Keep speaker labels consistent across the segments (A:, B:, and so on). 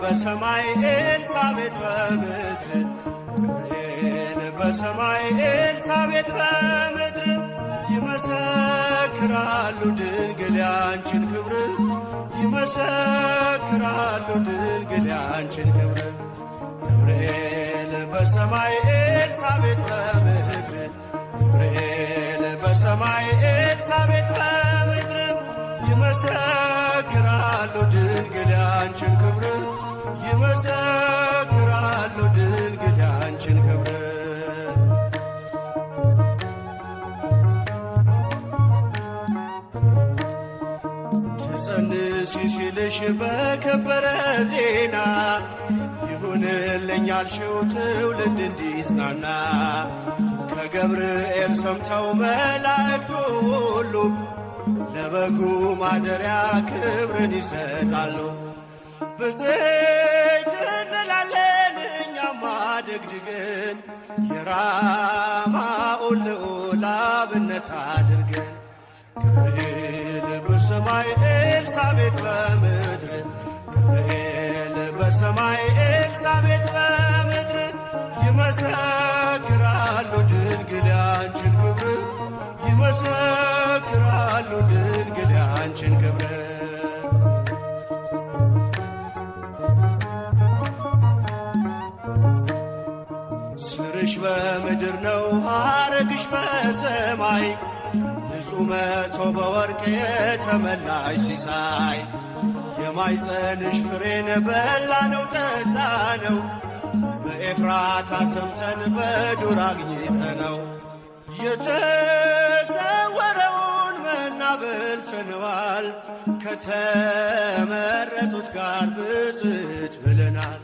A: በሰማይ ኤልሳቤጥ በምድር ገብርኤል በሰማይ ኤልሳቤጥ በምድር ይመሰክራሉ ድንግል ያንቺን ክብር ይመሰክራሉ ድንግል ያንቺን ክብር ገብርኤል በሰማይ ኤልሳቤጥ በምድር ገብርኤል በሰማይ ኤልሳቤጥ በምድር ይመሰክራሉ ድንግል ያንቺን ክብር ይመሰክራሉ ድንግል ያንቺን ክብር ትጸንሲ ሲልሽ በከበረ ዜና ይሁንልኝ ያልሽው ትውልድ እንዲጽናና ከገብርኤል ሰምተው መላእክቱ ሁሉ ለበጉ ማደሪያ ክብርን ይሰጣሉ። ብፅዕት እንላለን እኛማ ደግድገን የራማውን ልዑል አብነት አድርገን ገብርኤል በሰማይ ኤልሳቤጥ በምድር ገብርኤል በሰማይ ኤልሳቤጥ በምድር ይመሰክራሉ ድንግል ያንቺን ክብር ይመሰክራሉ ድንግል ያንቺን ክብር ስርሽ በምድር ነው ሐረግሽ በሰማይ ንጹሕ መሶበ ወርቅ የተመላሽ ሲሳይ የማኅፀንሽ ፍሬን በላነው ጠጣነው በኤፍራታ ሰምተን በዱር አግኝተነው የተሰወረውን መና በልተነዋል ከተመረጡት ጋር ብፅዕት ብለናል።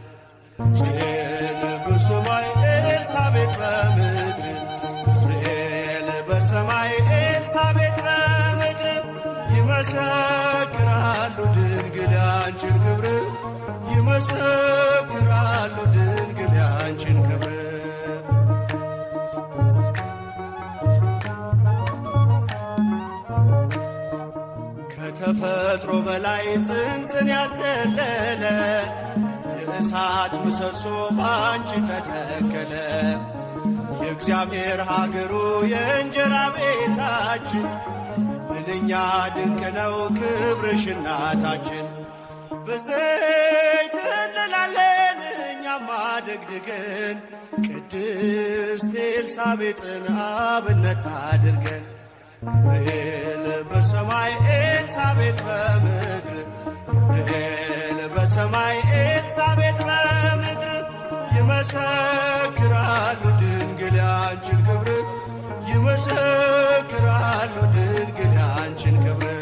A: ገብርኤል በሰማይ ኤልሳቤጥ በምድር ገብርኤል በሰማይ ኤልሳቤጥ በምድር ይመሰክራሉ ድንግል ያንቺን ክብር ይመሰክራሉ ድንግል ያንቺን ክብር ከተፈጥሮ በላይ ጽንስን ያዘለለ የእሳት ምሰሶ ባንቺ ተተከለ የእግዚአብሔር ሀገሩ የእንጀራ ቤታችን ምንኛ ድንቅ ነው ክብርሽ እናታችን ብፅዕት እንላለን እኛማ ደግድገን ቅድስት ኤልሳቤጥን አብነት አድርገን ገብርኤል በሰማይ ኤልሳቤጥ በምድር ገብርኤል በሰማይ ኤልሳቤጥ በምድር ይመሰክራሉ ድንግል ያንቺን ክብር ይመሰክራሉ ድንግል ያንቺን ክብር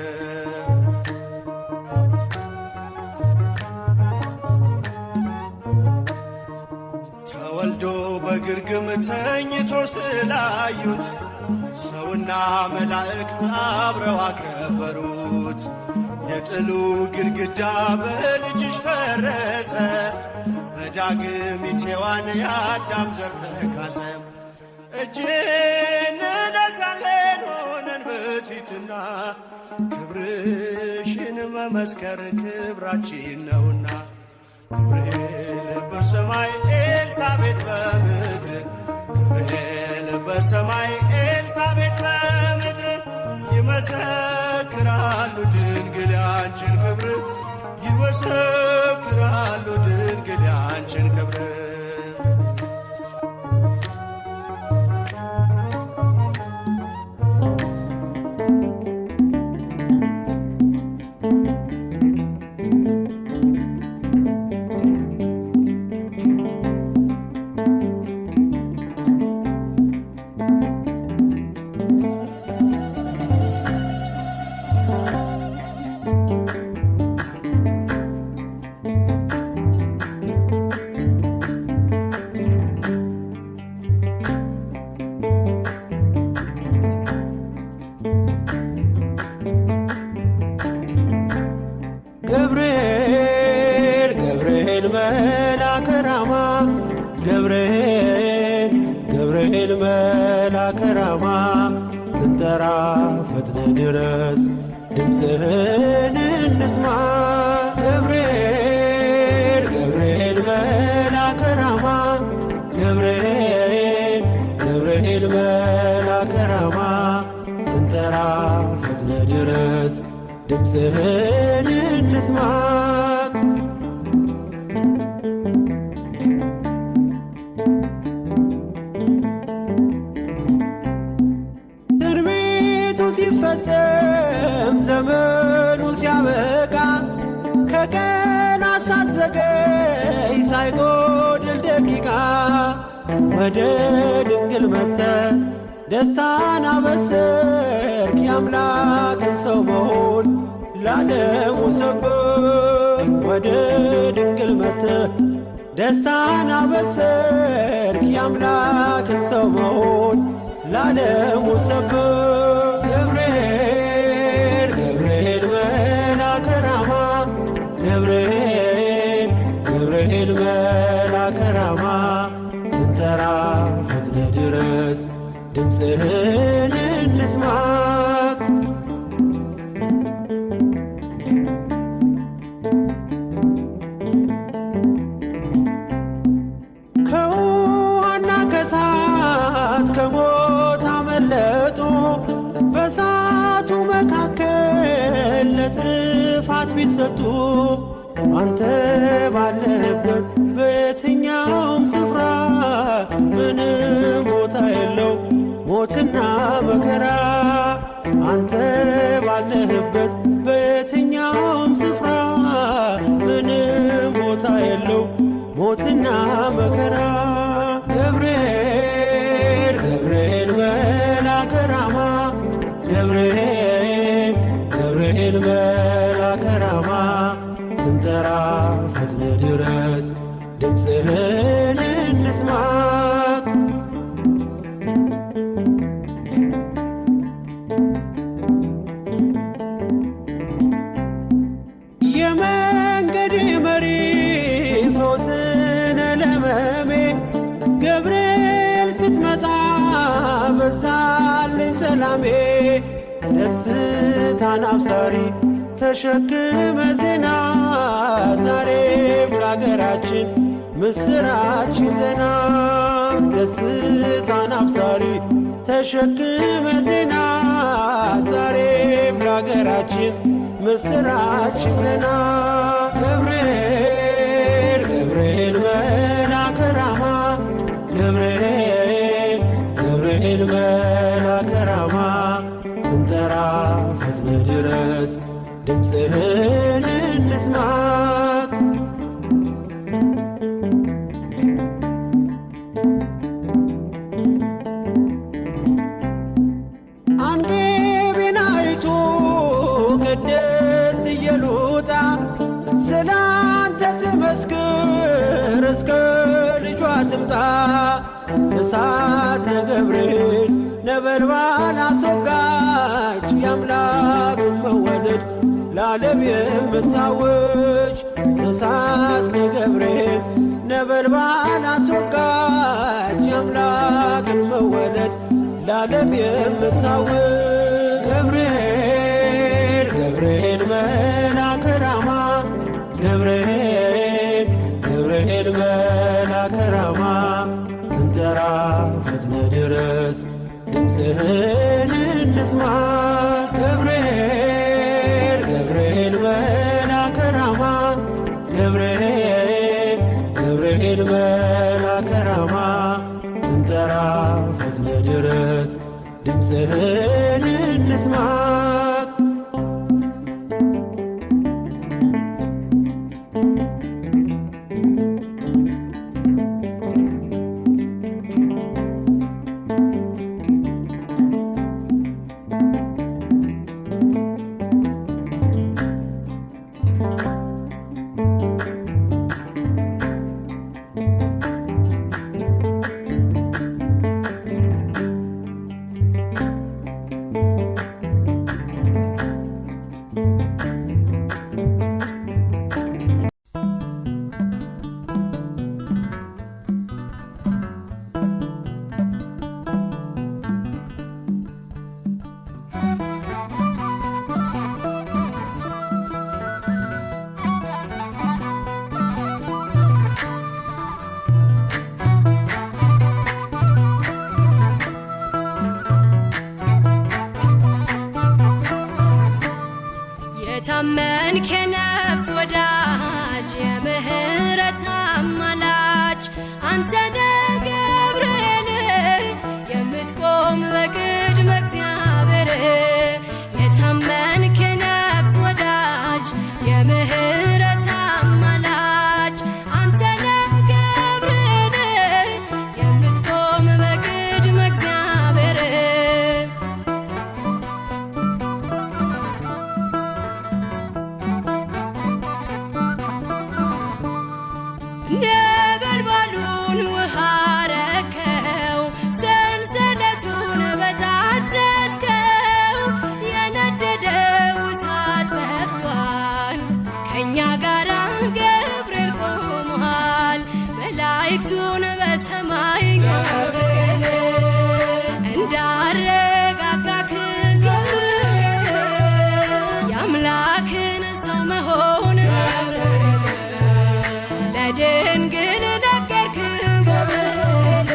A: ተወልዶ በግርግም ተኝቶ ስላዩት ሰውና መላእክት አብረው አከበሩት። የጥሉ ግድግዳ በልጅሽ ፈረሰ በዳግሚት ሔዋን የአዳም ዘር ተካሰ። እጅን ነሳለን ሆነን በትሕትና ክብርሽን መመስከር ክብራችን ነውና ገብርኤል በሰማይ ኤልሳቤጥ በምድር ገብርኤል በሰማይ ኤልሳቤጥ በምድር ይመሰክራሉ ድንግል ያንቺን ክብር ይመሰክራሉ ድንግል ያንቺን ክብር
B: መላከ ራማ ስንጠራ ፈጥነ ድረስ ድምፅህን እንስማ። ገብርኤል ገብርኤል መላከ ራማ ገብርኤል ገብርኤል መላከ ራማ ስንጠራ ፈጥነ ድረስ ድምፅህን እንስማ። ትንቢቱ ሲፈጸም ዘመኑ ሲያበቃ ከቀናት ሳትዘገይ ሳይጎድል ደቂቃ ወደ ድንግል መጥተህ ደስታን አበሰርክ። የአምላክን ሰው መሆን ለዓለሙ ሰበክ። ወደ ድንግል መጥተህ ደስታን አበሰርክ። የአምላክን ሰው መሆን ለዓለሙ ሰበክ። ገብርኤል ገብርኤል መላከ ራማ ገብርኤል ገብርኤል መላከ ራማ ስንጠራ ፈጥነ ድረስ ድምፅህን እንስማ። ከውሃና ከእሳት ከሞት አመለጡ በእሳቱ መካከል ለጥፋት ቢሰጡ አንተ ባለህበት በየትኛውም ስፍራ ምንም ቦታ የለው ሞትና መከራ። አንተ ባለህበት በየትኛውም ስፍራ ምንም ቦታ የለው ሞትና መከራ። ገብርኤል ገብርኤል መላከ ራማ ገብርኤል ገብርኤል መላከ ራማ ስንጠራ ፈጥነ ድረስ ድምፅህን እንስማ። የመንገድ መሪ ፈውስነ ለመሜ ገብርኤል ስትመጣ በዛልኝ ሰላሜ። ደስታን አብሳሪ ተሸክመ ዜና ዛሬም ለአገራችን ምስራች ዜና። ደስታን አብሳሪ ተሸክመ ዜና ዛሬም ለአገራችን ምስራች ዜና። ገብርኤል ገብርኤል መላከ ራማ ገብርኤል ገብርኤል መላከ ራማ ስንጠራ ፈጥነ ድረስ ድምፅህን እንስማ። አንጌቤናይቱ ቅድስት ኢየሉጣ ስላንተ ትመስክር እስከ ልጇ ትምጣ። እሳት ነገብርኤል ነበልባል አስወጋች የአምላክን መወለድ ለዓለም የምታወጅ። እሳት ነገብርኤል ነበልባል አስወጋች የአምላክን መወለድ ለዓለም የምታወጅ። ገብርኤል ገብርኤል መላከ ራማ ገብርኤል ገብርኤል መላከ ራማ ስንጠራ ፈጥነ ድረስ ድምፅህን እንስማ። ገብርኤል ገብርኤል መላከ ራማ ገብርኤል ገብርኤል መላከ ራማ ስንጠራ ፈጥነ ድረስ ድምፅህን እንስማ።
C: የታመንክ የነፍስ ወዳጅ የምህረት አማላጅ አንተ ነህ ገብርኤል የምትቆም በቅድመ እግዚአብሔር የታመንክ የነፍስ ወዳጅ የምህረት አማላጅ አንተ ነህ ገብርኤል የምትቆም በቅድመ እግዚአብሔር ነበልባሉን ውሃ ረከው ሰንሰለቱን በጣጠስከው የነደደው እሳት ጠፍቷል ከእኛ ጋር ገብርኤል ቆሟል መላእክቱን በሰማይ ገብርኤል እንዳረጋጋክ ገብርኤል የአምላክን ሰው መሆን ለድንግል ነገርክ ገብርኤል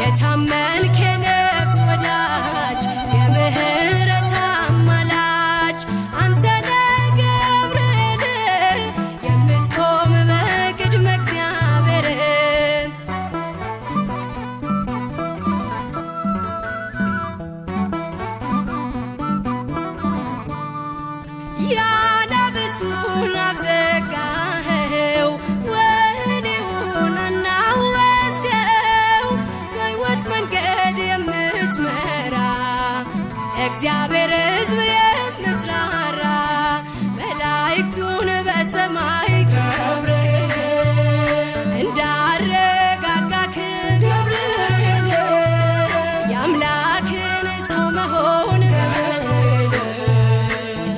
C: የታመንክ የነፍስ ወዳጅ የምህረት አማላጅ አንተ ነህ ገብርኤል የምትቆም በቅድመ እግዚአብሔር ያናብስቱን አፍ ዘጋኸው ወህኒውን አናወጽከው በሕይወት መንገድ የምትመራ እግዚአብሔር ሕዝብ የምትራራ መላእክቱን በሰማይ ገብርኤል እንዳረጋጋክ ገብርኤል የአምላክን ሰው መሆን ገብርኤል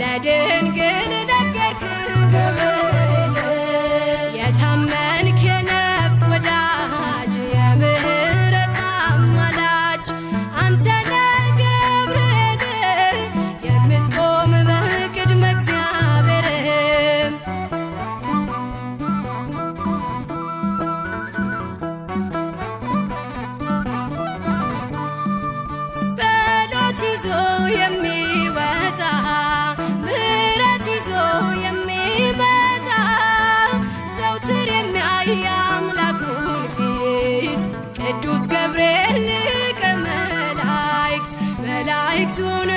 C: ለድንግል ነገርክ ገብርኤል የታመንክ የነፍስ ወዳጅ የምህረት አማላጅ አንተ ነህ ገብርኤል የምትቆም በቅድመ እግዚአብሔር ጸሎት ይዞ የሚወጣ ምሕረት ይዞ የሚመጣ ዘውትር የሚያይ አምላኩን ፊት ቅዱስ ገብርኤል ሊቀ መላእክት መላእክቱን